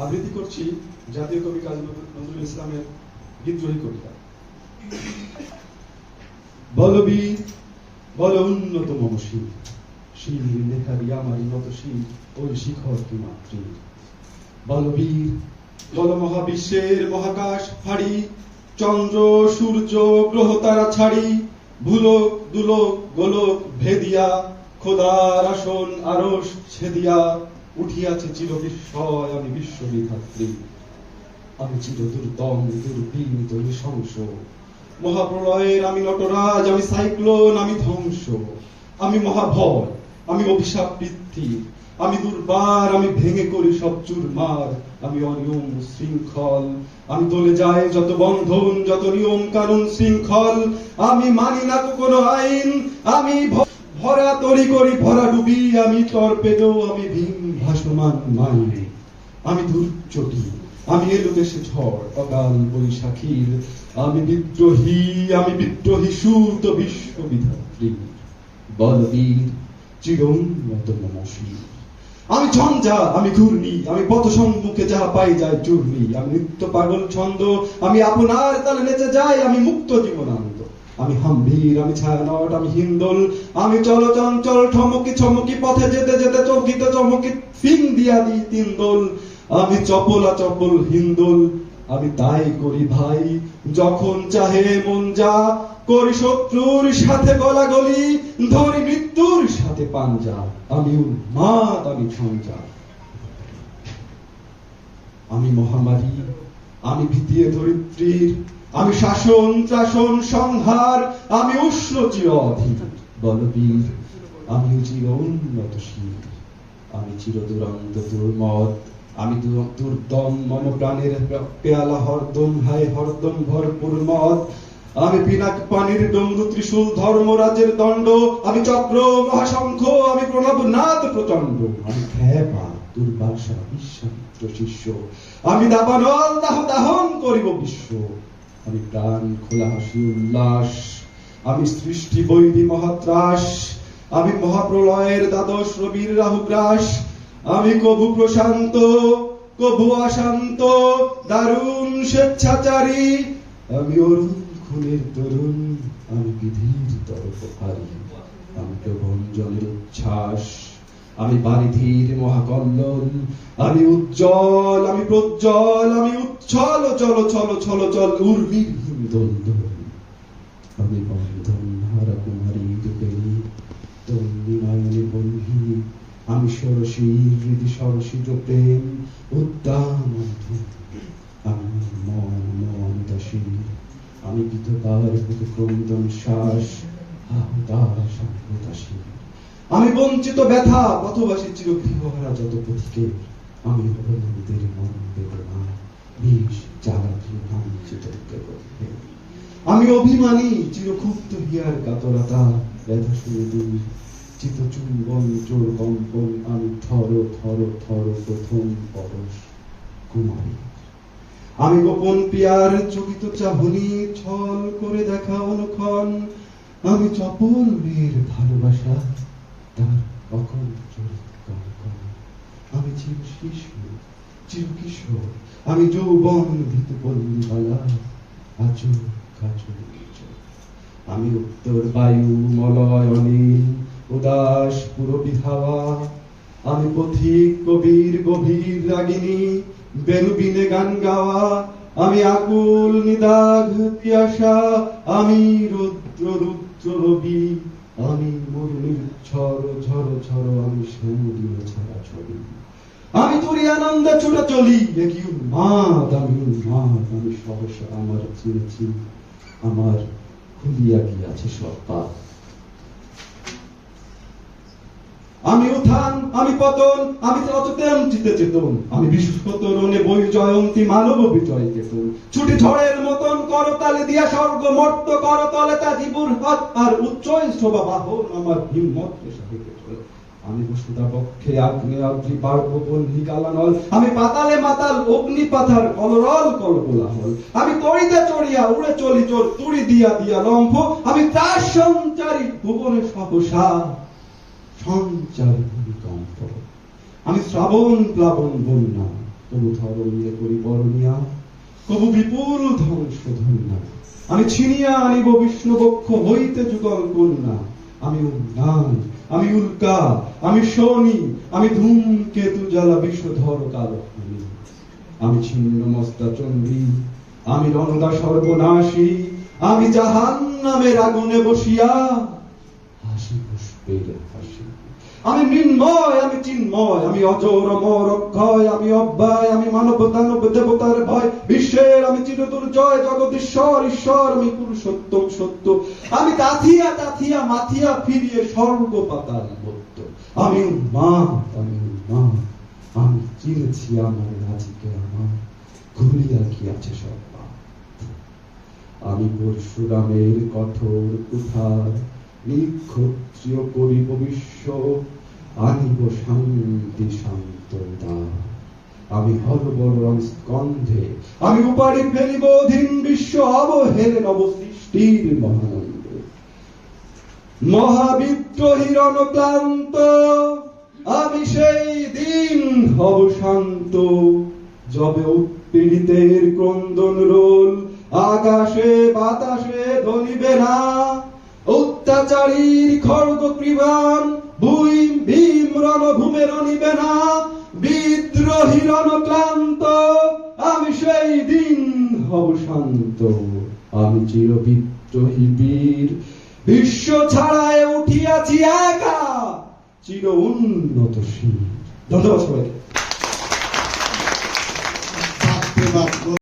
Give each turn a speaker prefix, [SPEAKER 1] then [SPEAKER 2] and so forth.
[SPEAKER 1] আবৃত্তি করছি জাতীয় কবি কাজী নজরুল ইসলামের বিদ্রোহী কবিতা। বলবীর বল উন্নত মমশীল, শীল লেখারি আমারই নত শীল, ওই শিখর কি মাতৃ। বলবীর বল মহাবিশ্বের মহাকাশ ফাড়ি, চন্দ্র সূর্য গ্রহ তারা ছাড়ি, ভুলোক দুলোক গোলক ভেদিয়া, খোদার আসন আরশ ছেদিয়া, উঠিয়াছে চির বিস্ময় আমি বিশ্ববিধাত্রী। আমি চির দুর্দম দুর্বিনীত নৃশংস, মহাপ্রলয়ের আমি নটরাজ, আমি সাইক্লোন, আমি ধ্বংস, আমি মহাভয়, আমি অভিশাপ বৃদ্ধি, আমি দুর্বার, আমি ভেঙে করি সব চুরমার, আমি অনিয়ম শৃঙ্খল, আমি দলে যায় যত বন্ধন, যত নিয়ম কানুন শৃঙ্খল, আমি মানি না কোনো আইন, আমি ভরা তরি করি ভরা ডুবি, আমি টর্পেডো, আমি ভীম ভাসমান মাইন, আমি দুর্চটি, আমি এলো দেশে ঝড় অকাল বৈশাখীর, আমি বিদ্রোহী সুত বিশ্ববিধাত্রী। বলবীর চিরোন্নত মমশীল, আমি ঝঞ্ঝা, আমি ঘূর্ণি, আমি পথ সম্মুখে যাহা পাই যায় চূর্ণি, আমি নিত্য পাগল ছন্দ, আমি আপনার তালে নেচে যাই, আমি মুক্ত জীবনানন্দ, আমি হাম্ভীর, আমি ছায়ানট, আমি হিন্দোল, আমি চল চঞ্চল ঠমকি ছমকি, পথে যেতে যেতে চৌকিতে চমকি ফিং দিয়া দিই তিনদোল, আমি চপলা চপল হিন্দোল, আমি তাই করি ভাই যখন চাহে মন যা, করি শত্রুর সাথে গলাগলি, ধরি মৃত্যুর সাথে পাঞ্জা, আমি উন্মাদ, আমি ঝঞ্ঝা, আমি মহামারী, আমি ভীতিয়ে ধরিত্রীর, আমি শাসন ত্রাসন সংহার, আমি উষ্ণ চির অধীর। বলবীর আমি চির উন্নতশীল, আমি চির দুরন্ত দুর্মদ, আমি দুর্দম মম প্রাণের পেয়ালা হরদম হায় হরদম ভরপুর মদ, আমি পিনাক পানির ডমরু ত্রিশূল ধর্মরাজের দণ্ড, আমি চক্র মহাশঙ্খ, আমি প্রণব নাদ প্রচণ্ড, আমি খেপা দুর্বাসা বিশ্বামিত্র শিষ্য, আমি দাবানল দাহ দাহন করিব বিশ্ব, আমি প্রাণ খোলা হাসি উল্লাস, আমি সৃষ্টি বৈরী মহাত্রাস, আমি মহাপ্রলয়ের দ্বাদশ রবির রাহুগ্রাস, আমি কভু প্রশান্ত কভু অশান্ত দারুণ স্বেচ্ছাচারী, আমি অরুণ খুনের তরুণ, আমি বিধির তরফহারী, আমি প্রভঞ্জনের উচ্ছ্বাস, আমি বারিধির মহাকল্লোল, আমি উজ্জ্বল, আমি প্রজ্জ্বল, আমি উচ্ছল চল চল চল চল উর্মির হিন্দোল, আমি বন্ধন হারা কুমারী রূপেণী তন্নি নয়নে বন্ধি, আমি ষোড়শী হৃদি সরসিজ প্রেম উদ্দাম, আমি মন দাসী, আমি বিধবার বুকে ক্রন্দন শ্বাস আহুতার সম্পদাসী, আমি বঞ্চিত ব্যথা পথবাসী চির গৃহহারা যত পথিকে, আমি অবলম্বীদের মন বেদনা বিষ জ্বালাধি ভাঞ্চিত আমি অভিমানী চিরক্ষুব্ধ হিয়ার কাতরতা ব্যথা শুনে দুই চিত চুম্বন চোর কম্পন, আমি থর থর থর প্রথম পরশ কুমারী, আমি গোপন পিয়ার চকিত চাহনি ছল করে দেখা অনুক্ষণ, আমি চপল মেয়ের ভালোবাসা তার অকঞ্চল কঙ্কন, আমি চির শিশু চির কিশোর, আমি যৌবন ভীত পল্লীবালা আচল কাচল, আমি উত্তর বায়ু মলয় অনিল উদাস পুরবী হাওয়া, আমি পথিক কবির গভীর রাগিনী বেনুবিনে গান গাওয়া, আমি আকুল নিদাঘ পিয়াসা, আমি রুদ্র রুদ্র রবি, আমি মরুনির ঝড় ঝড় ঝড়, আমি শ্যামলীয় ছাড়া ছবি, আমি তোরই আনন্দে ছুটে চলি, একই উন্মাদ, আমি উন্মাদ, আমি সহসা আমার চিনেছি আমার খুলিয়া গিয়াছে সব পা, আমি উত্থান, আমি পতন, আমি অচেতন চিতে চেতন, আমি বিশ্বতরণে বই জয়ন্তী মানব বিজয় চেতন, ছুটি ঝড়ের মতন করতালে দিয়া স্বর্গ মর্ত করতলে তা জীবন হাত আর উচ্চয় শোভা বাহন, আমার হিম্মত সাহিত্য চলে, আমি বসুদা পক্ষে আগ্নেয় অগ্নি পার্ববন হিকালানল, আমি পাতালে মাতাল অগ্নি পাথার কলরল কলকোলাহল, আমি তড়িতে চড়িয়া উড়ে চলি চোর তুড়ি দিয়া দিয়া লম্ফ, আমি ত্রাস সঞ্চারী ভুবনে সহসা সঞ্চারী ভূমিকম্প, আমি শ্রাবণ প্লাবন বন্যা, তবু ধরণীয় করি বরণিয়া, কবু বিপুল ধ্বংস ধন্যা। আমি ছিনিয়া আনিব বিষ্ণু বক্ষ হইতে যুগল কন্যা। আমি উন্নান, আমি উল্কা, আমি শনি, আমি ধূমকেতু জ্বালা বিষধর কালো। আমি ছিন্ন মস্তা চণ্ডী, আমি রণদা সর্বনাশী, আমি জাহান্নামের আগুনে বসিয়া হাসি পুষ্পের হাসি। আমি মৃন্ময়, আমি চিন্ময়, আমি অজর অমর অক্ষয়, আমি অব্যয়, আমি মানব দানব দেবতার ভয়, বিশ্বের আমি চিরদুর্জয়, জগদীশ্বর ঈশ্বর, আমি পুরুষোত্তম সত্য, আমি তাথিয়া তাথিয়া মাথিয়া ফিরিয়ে স্বর্গ পাতাল মত্ত। আমি উন্মাদ, আমি উন্মাদ, আমি চিনেছি আমার রাজিকে আমার, ঘুরিয়া কি আছে সব পাপ। আমি পরশুরামের কঠোর কুঠার, নিক্ষত্রিয় করিব বিশ্ব, আনিব শান্তি শান্ততা। আমি হরবর স্কন্ধে, আমি উপাড়ি ফেলিব অধীন বিশ্ব, অবহেলে নব সৃষ্টির মহানন্দে। মহাবিদ্রোহীর অনক্লান্ত, আমি সেই দিন হব শান্ত, যবে উৎপীড়িতের ক্রন্দন রোল আকাশে বাতাসে ধ্বনিবে না। অত্যাচারীর খড়গ কৃপান ভূম ভীম রণভূমে রণিবে না। বিদ্রোহীর অনক্লান্ত, আমি সেই দিন হব শান্ত, আমি চির বিদ্রোহী বীর, বিশ্ব ছাড়ায় উঠিয়াছি একা, চির উন্নতশীল। ধন্যবাদ সবাইকে।